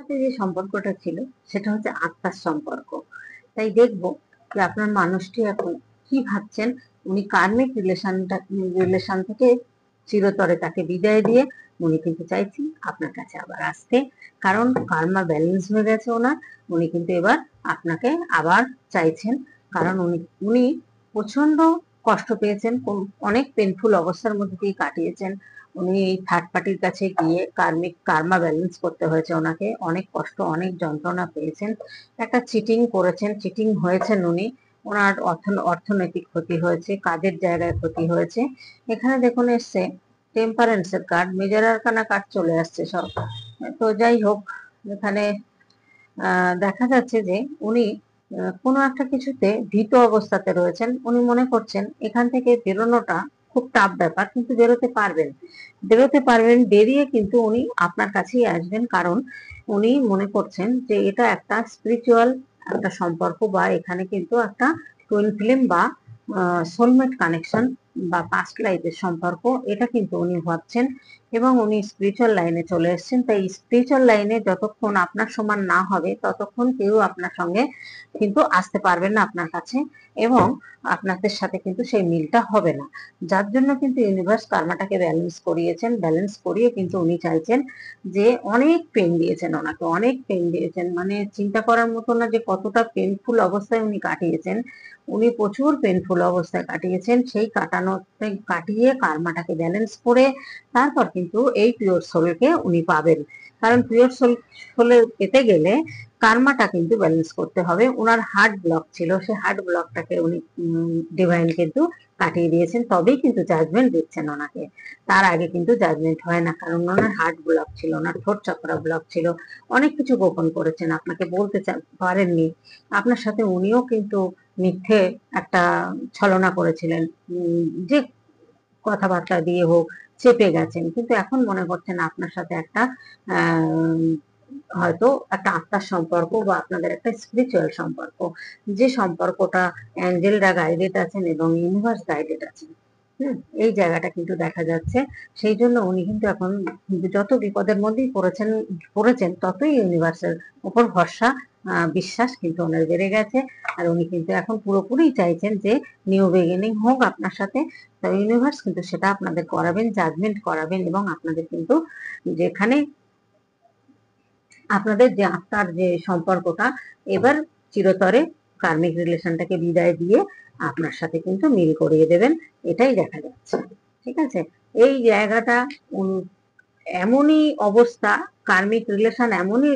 সাথে যে সম্পর্কটা ছিল সেটা হচ্ছে আত্মার সম্পর্ক। তাই দেখবো যে আপনার মানুষটি এখন কি ভাবছেন। উনি কার্মিক রিলেশন থেকে চিরতরে তাকে বিদায় দিয়ে উনি কিন্তু চাইছেন আপনার কাছে আবার আসতে, কারণ কার্মা ব্যালেন্স হয়ে গেছে ওনার। উনি কিন্তু এবার আপনাকে আবার চাইছেন, কারণ উনি প্রচন্ড কষ্ট পেয়েছেন, অনেক পেনফুল অবস্থার মধ্যে দিয়ে কাটিয়েছেন। উনি থার্ড পার্টির কাছে গিয়ে কার্মা ব্যালেন্স করতে হয়েছে ওনাকে, অনেক কষ্ট অনেক যন্ত্রণা পেয়েছেন, একটা চিটিং করেছেন, চিটিং হয়েছেন উনি। ওনার অর্থনৈতিক ক্ষতি হয়েছে, কাজের জায়গায় ক্ষতি হয়েছে। এখানে দেখুন এসছে টেম্পারেন্সের কার্ড, মেজর আরকানা কার্ড চলে আসছে সব। তো যাই হোক, এখানে দেখা যাচ্ছে যে উনি কোনো একটা কিছুতে ভীত অবস্থাতে রয়েছেন। উনি মনে করছেন এখান থেকে বেরোনোটা খুব টাফ ব্যাপার, কিন্তু বেরোতে পারবেন, বেরিয়ে কিন্তু উনি আপনার কাছেই আসবেন, কারণ উনি মনে করছেন যে এটা একটা স্পিরিচুয়াল একটা সম্পর্ক, বা এখানে কিন্তু একটা টুইন ফ্লেম বা সোলমেট কানেকশন বা পাস্ট লাইফের সম্পর্ক, এটা কিন্তু উনি ভাবছেন। এবং উনি স্পিরিচুয়াল লাইনে চলে এসেছেন। তাই স্পিরিচুয়াল লাইনে যতক্ষণ আপনার সমান না হবে ততক্ষণ কেউ আপনার সঙ্গে কিন্তু আসতে পারবেন না আপনার কাছে, এবং আপনাদের সাথে কিন্তু সেই মিলটা হবে না। যার জন্য কিন্তু ইউনিভার্স কার্মাটাকে ব্যালেন্স করিয়েছেন, ব্যালেন্স করিয়ে কিন্তু উনি চাইছেন যে অনেক পেন দিয়েছেন ওনাকে, অনেক পেন দিয়েছেন, মানে চিন্তা করার মতো না যে কতটা পেনফুল অবস্থায় উনি কাটিয়েছেন। উনি প্রচুর পেনফুল অবস্থায় কাটিয়েছেন, সেই কাটিয়ে কার্মাটাকে ব্যালেন্স করে তারপর কিন্তু এই পিওর সোলকে উনি পাবেন। কারণ পিওর সোল পেতে গেলে কার্মাটা কিন্তু ব্যালেন্স করতে হবে। ওনার হার্ট ব্লক ছিল, সেই হার্ট ব্লকটাকে উনি ডিভাইন কিন্তু কাটিয়ে দিয়েছেন, তবেই কিন্তু জাজমেন্ট দিচ্ছেন ওনাকে। তার আগে কিন্তু জাজমেন্ট হয় না, কারণ ওনার হার্ট ব্লক ছিল, ওনার ঠোঁট চক্র ব্লক ছিল, অনেক কিছু গোপন করেছেন, আপনাকে বলতে পারেননি। আপনার সাথে উনিও কিন্তু মিথ্যে একটা ছলনা করেছিলেন, যে কথাবার্তা দিয়ে হোক চেপে গেছেন, কিন্তু এখন মনে করছেন আপনার সাথে একটা হয়তো একটা আত্মার সম্পর্ক বা আপনাদের একটা স্পিরিচুয়াল সম্পর্ক, যে সম্পর্কটা অ্যাঞ্জেলরা গাইডেড আছেন এবং ইউনিভার্স গাইডেড আছেন। এই জায়গাটা কিন্তু দেখা যাচ্ছে। সেই জন্য উনি কিন্তু এখন যত বিপদের মধ্যেই পড়েছেন ততই ইউনিভার্সের উপর ভরসা বিশ্বাস কিন্তু ওনার বেড়ে গেছে। আর উনি কিন্তু এখন পুরোপুরি চাইছেন যে নিউ বিগিনিং হোক আপনার সাথে। তো ইউনিভার্স কিন্তু সেটা আপনাদের করাবেন, জাজমেন্ট করাবেন, এবং আপনাদের কিন্তু যেখানে আপনাদের যে আত্মার যে সম্পর্কটা এবার চিরতরে কার্মিক রিলেশনটাকে বিদায় দিয়ে আপনার সাথে কিন্তু মিল করিয়ে দেবেন, এটাই দেখা যাচ্ছে। ঠিক আছে, এই জায়গাটা এমনই অবস্থা, কার্মিক রিলেশন এমনই